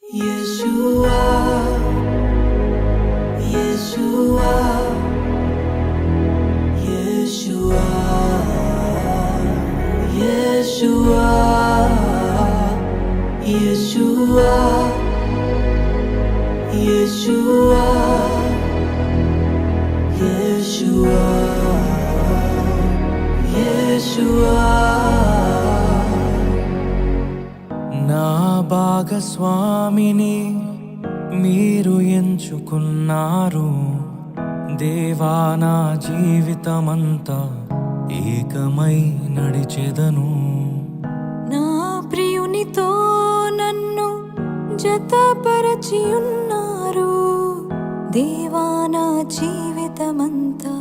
Yeshua, Yeshua, Yeshua, Yeshua, Yeshua, Yeshua, Yeshua, Yeshua. నా భాగస్వామిని మీరు ఎంచుకున్నారు దేవా, నా జీవితమంతా ఏకమై నడిచెదను. నా ప్రియునితో నన్ను జతపరచి ఉన్నారు దేవా, నా జీవితమంతా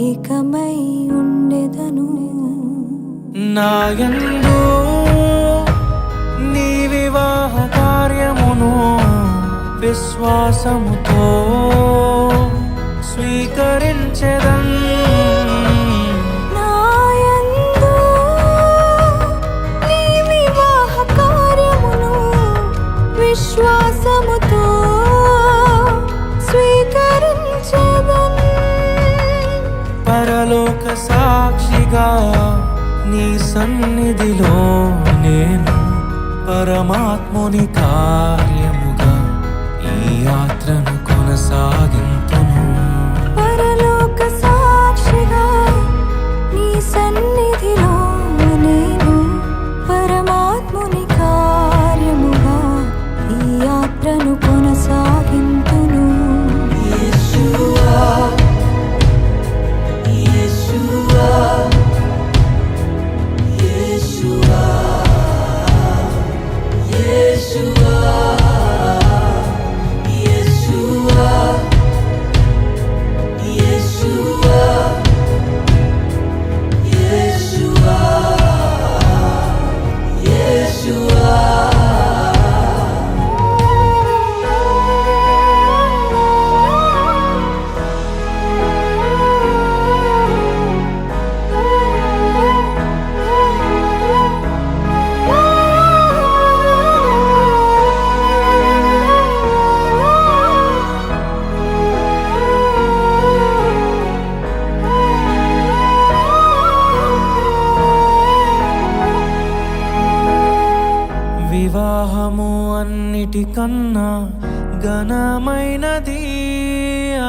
ఏకమై ఉండెదను. నా యందు నీ వివాహ కార్యమును విశ్వాసముతో స్వీకరించెదన్. నా యందు నీ వివాహ కార్యమును విశ్వాసముతో స్వీకరించెదన్. పరలోక సాక్షిగా నీ సన్నిధిలో నేను పరమాత్ముని కార్యముగా ఈ యాత్రను కొనసాగింతును. పరలోక సాక్షిగా నీ సన్నిధిలో నేను పరమాత్ముని కార్యముగా ఈ యాత్రను కొనసాగింతును. Yeshua, Yeshua, Yeshua, Yeshua, Yeshua, Yeshua, Yeshua, Yeshua. వివాహము అన్నిటికన్నా ఘనమైనది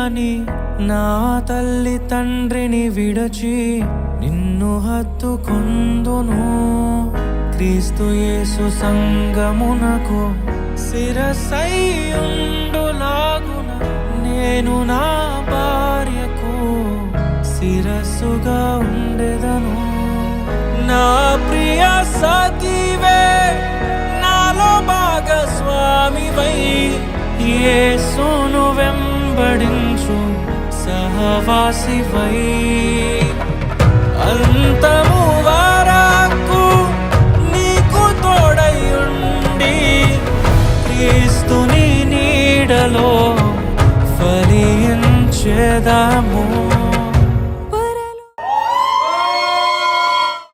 అని నా తల్లి తండ్రిని విడచి నిన్ను హత్తుకొందును. క్రీస్తు యేసు సంగమునకు శిరస్సైయుండులాగున నేను నా భార్యకు శిరస్సుగా ఉండెదను. నా ప్రియ సఖివే నాలో భాగస్వామివై యేసును వెంబడించు సహవాసివై అంతము వరకు నీకు తోడయుండి క్రీస్తుని నీడలో ఫలించెదము.